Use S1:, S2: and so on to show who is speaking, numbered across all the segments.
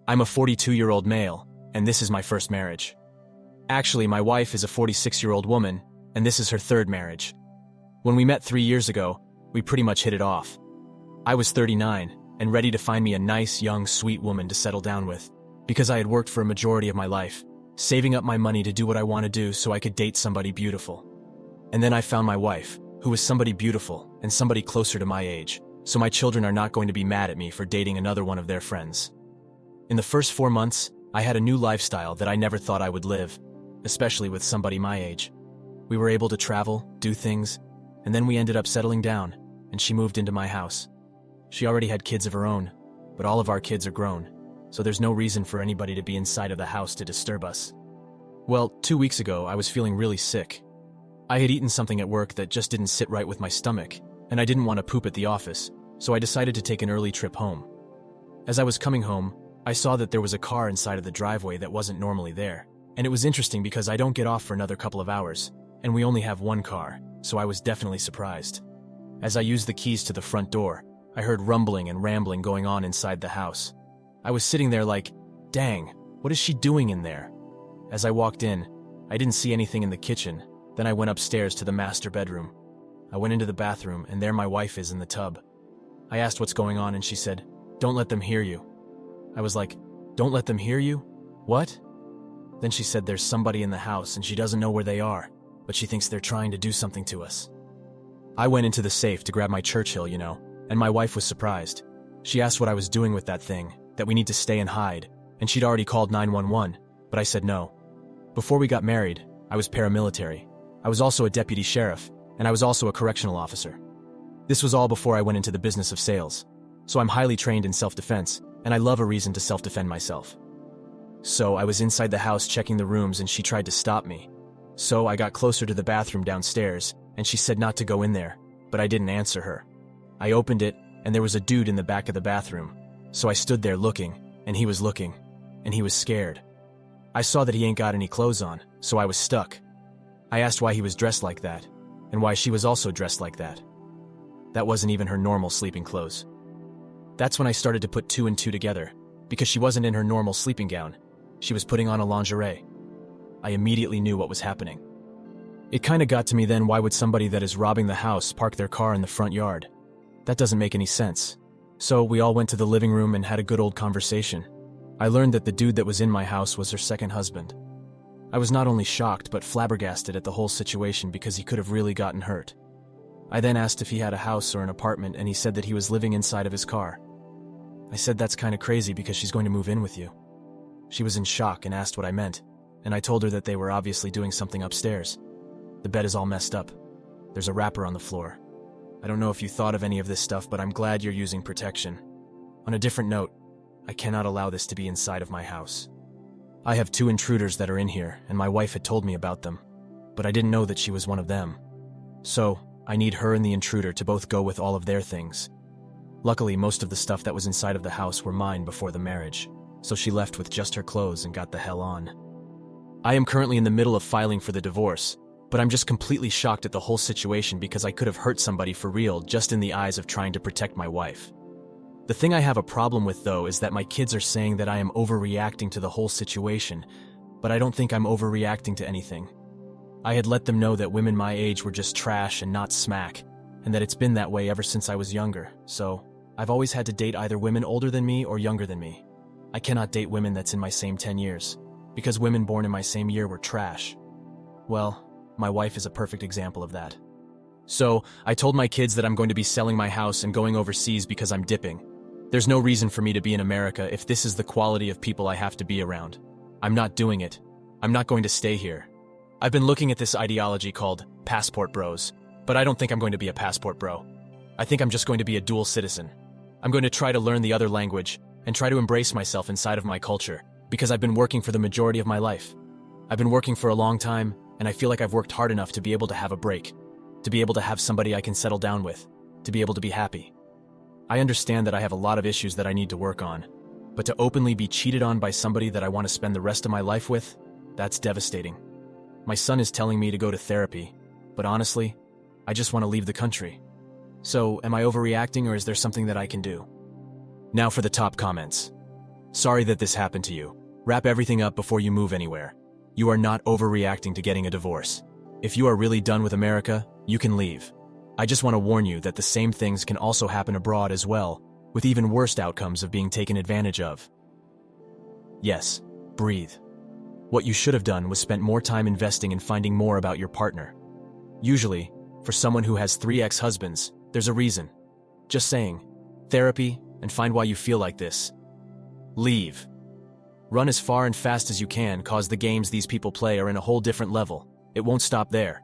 S1: I'm a 42-year-old male, and this is my first marriage. Actually, my wife is a 46-year-old woman, and this is her third marriage. When we met 3 years ago, we pretty much hit it off. I was 39 and ready to find me a nice, young, sweet woman to settle down with, because I had worked for a majority of my life, saving up my money to do what I want to do so I could date somebody beautiful. And then I found my wife, who was somebody beautiful and somebody closer to my age, so my children are not going to be mad at me for dating another one of their friends. In the first 4 months, I had a new lifestyle that I never thought I would live, especially with somebody my age. We were able to travel, do things, and then we ended up settling down, and she moved into my house. She already had kids of her own, but all of our kids are grown, so there's no reason for anybody to be inside of the house to disturb us. Well, 2 weeks ago, I was feeling really sick. I had eaten something at work that just didn't sit right with my stomach, and I didn't want to poop at the office, so I decided to take an early trip home. As I was coming home, I saw that there was a car inside of the driveway that wasn't normally there, and it was interesting because I don't get off for another couple of hours, and we only have one car, so I was definitely surprised. As I used the keys to the front door, I heard rumbling and rambling going on inside the house. I was sitting there like, dang, what is she doing in there? As I walked in, I didn't see anything in the kitchen. Then I went upstairs to the master bedroom. I went into the bathroom, and there my wife is in the tub. I asked what's going on, and she said, "Don't let them hear you." I was like, "Don't let them hear you? What?" Then she said there's somebody in the house, and she doesn't know where they are, but she thinks they're trying to do something to us. I went into the safe to grab my Churchill, and my wife was surprised. She asked what I was doing with that thing, that we need to stay and hide, and she'd already called 911, but I said no. Before we got married, I was paramilitary. I was also a deputy sheriff, and I was also a correctional officer. This was all before I went into the business of sales, so I'm highly trained in self-defense, and I love a reason to self-defend myself. So I was inside the house checking the rooms, and she tried to stop me. So I got closer to the bathroom downstairs, and she said not to go in there, but I didn't answer her. I opened it, and there was a dude in the back of the bathroom, so I stood there looking, and he was looking, and he was scared. I saw that he ain't got any clothes on, so I was stuck. I asked why he was dressed like that, and why she was also dressed like that. That wasn't even her normal sleeping clothes. That's when I started to put 2 and 2 together, because she wasn't in her normal sleeping gown. She was putting on a lingerie. I immediately knew what was happening. It kinda got to me then, why would somebody that is robbing the house park their car in the front yard? That doesn't make any sense. So we all went to the living room and had a good old conversation. I learned that the dude that was in my house was her second husband. I was not only shocked but flabbergasted at the whole situation because he could have really gotten hurt. I then asked if he had a house or an apartment, and he said that he was living inside of his car. I said that's kinda crazy because she's going to move in with you. She was in shock and asked what I meant, and I told her that they were obviously doing something upstairs. The bed is all messed up. There's a wrapper on the floor. I don't know if you thought of any of this stuff, but I'm glad you're using protection. On a different note, I cannot allow this to be inside of my house. I have 2 intruders that are in here, and my wife had told me about them, but I didn't know that she was one of them. So, I need her and the intruder to both go with all of their things. Luckily, most of the stuff that was inside of the house were mine before the marriage, so she left with just her clothes and got the hell on. I am currently in the middle of filing for the divorce, but I'm just completely shocked at the whole situation because I could have hurt somebody for real just in the eyes of trying to protect my wife. The thing I have a problem with, though, is that my kids are saying that I am overreacting to the whole situation, but I don't think I'm overreacting to anything. I had let them know that women my age were just trash and not smack, and that it's been that way ever since I was younger, so I've always had to date either women older than me or younger than me. I cannot date women that's in my same 10 years, because women born in my same year were trash. Well, my wife is a perfect example of that. So, I told my kids that I'm going to be selling my house and going overseas because I'm dipping. There's no reason for me to be in America if this is the quality of people I have to be around. I'm not doing it. I'm not going to stay here. I've been looking at this ideology called passport bros, but I don't think I'm going to be a passport bro. I think I'm just going to be a dual citizen. I'm going to try to learn the other language and try to embrace myself inside of my culture, because I've been working for the majority of my life. I've been working for a long time, and I feel like I've worked hard enough to be able to have a break, to be able to have somebody I can settle down with, to be able to be happy. I understand that I have a lot of issues that I need to work on, but to openly be cheated on by somebody that I want to spend the rest of my life with, that's devastating. My son is telling me to go to therapy, but honestly, I just want to leave the country. So, am I overreacting, or is there something that I can do? Now for the top comments. Sorry that this happened to you. Wrap everything up before you move anywhere. You are not overreacting to getting a divorce. If you are really done with America, you can leave. I just want to warn you that the same things can also happen abroad as well, with even worse outcomes of being taken advantage of. Yes, breathe. What you should have done was spent more time investing in finding more about your partner. Usually, for someone who has 3 ex-husbands, there's a reason. Just saying. Therapy, and find why you feel like this. Leave. Run as far and fast as you can, cause the games these people play are in a whole different level. It won't stop there.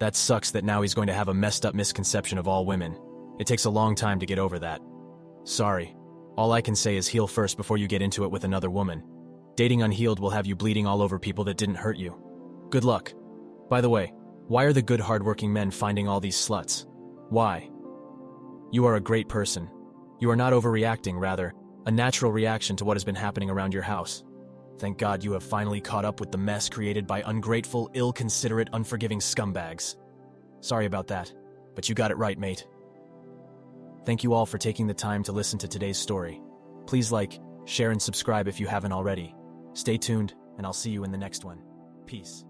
S1: That sucks that now he's going to have a messed up misconception of all women. It takes a long time to get over that. Sorry. All I can say is heal first before you get into it with another woman. Dating unhealed will have you bleeding all over people that didn't hurt you. Good luck. By the way, why are the good hardworking men finding all these sluts? Why? You are a great person. You are not overreacting, rather, a natural reaction to what has been happening around your house. Thank God you have finally caught up with the mess created by ungrateful, ill-considerate, unforgiving scumbags. Sorry about that, but you got it right, mate. Thank you all for taking the time to listen to today's story. Please like, share, and subscribe if you haven't already. Stay tuned, and I'll see you in the next one. Peace.